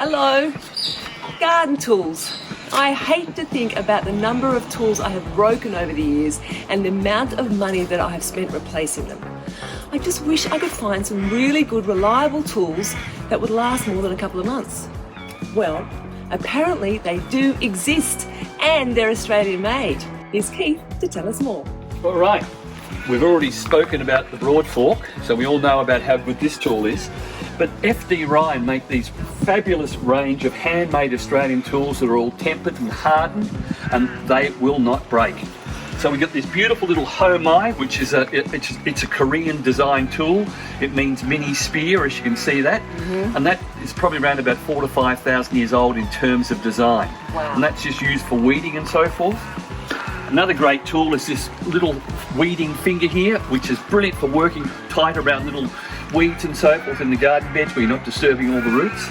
Hello. Garden tools. I hate to think about the number of tools I have broken over the years and the amount of money that I have spent replacing them. I just wish I could find some really good, reliable tools that would last more than a couple of months. Well, apparently they do exist and they're Australian made. Here's Keith to tell us more. All right, we've already spoken about the BROADFORK, so we all know about how good this tool is. But FD Ryan make these fabulous range of handmade Australian tools that are all tempered and hardened, and they will not break. So we've got this beautiful little Homai, which is it's a Korean design tool. It means mini spear, as you can see that. And that is probably around about 4,000 to 5,000 years old in terms of design. Wow. And that's just used for weeding and so forth. Another great tool is this little weeding finger here, which is brilliant for working tight around little weeds and so forth in the garden beds where you're not disturbing all the roots.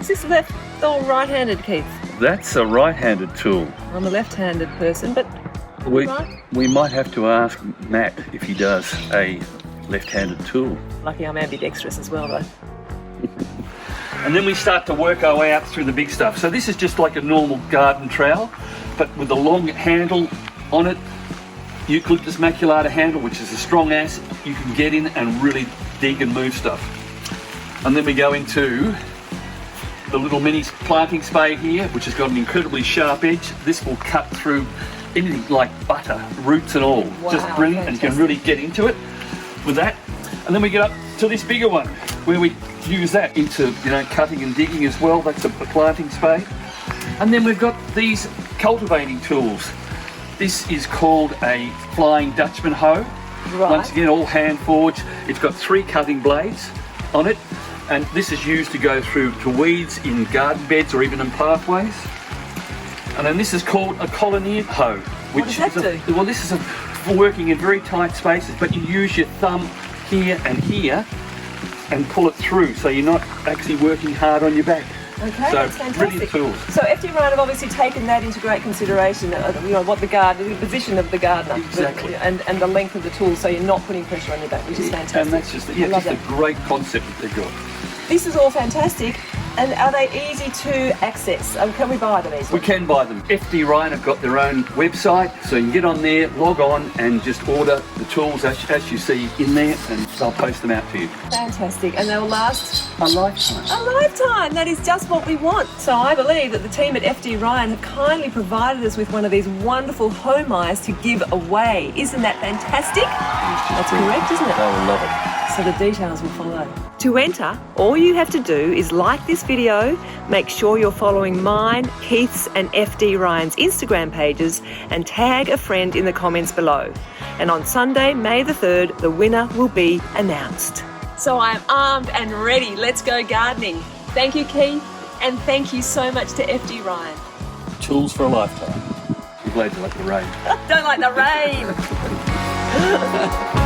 Is this left or right-handed, Keith? That's a right-handed tool. I'm a left-handed person, but We might have to ask Matt if he does a left-handed tool. lucky I'm ambidextrous as well, though. And then we start to work our way up through the big stuff. So this is just like a normal garden trowel, but with a long handle on it, eucalyptus maculata handle, which is a strong ass. You can get in and really dig and move stuff. And then we go into the little mini planting spade here, which has got an incredibly sharp edge. This will cut through anything like butter, roots and all. Wow, just brilliant, and you can really get into it with that. And then we get up to this bigger one, where we use that into, cutting and digging as well. That's a planting spade. And then we've got these cultivating tools. This is called a flying Dutchman hoe. Right. Once again, all hand forged. It's got 3 cutting blades on it, and this is used to go through to weeds in garden beds or even in pathways. And then this is called a COLLINEAR hoe. What does that do? Well, this is for working in very tight spaces, but you use your thumb here and pull it through, so you're not actually working hard on your back. Okay, so that's fantastic. brilliant tools. So FD Ryan have obviously taken that into great consideration, what the position of the gardener, Exactly. and the length of the tool, so you're not putting pressure on your back, which is fantastic. And that's just, I love just a that. great concept that they've got. This is all fantastic. And are they easy to access? Can we buy them easily? We can buy them. FD Ryan have got their own website, so you can get on there, log on, and just order the tools as you see in there, and they'll post them out to you. Fantastic. And they'll last A lifetime. a lifetime. That is just what we want. So I believe that the team at FD Ryan have kindly provided us with one of these wonderful Homais to give away. Isn't that fantastic? That's correct, isn't it? They will love it. So the details will follow. To enter, all you have to do is like this video, make sure you're following mine, Keith's and FD Ryan's Instagram pages, and tag a friend in the comments below. And on Sunday, May the 3rd, the winner will be announced. So I am armed and ready. Let's go gardening. Thank you, Keith, and thank you so much to FD Ryan. Tools for a lifetime. I'm glad you like the rain. Don't like the rain.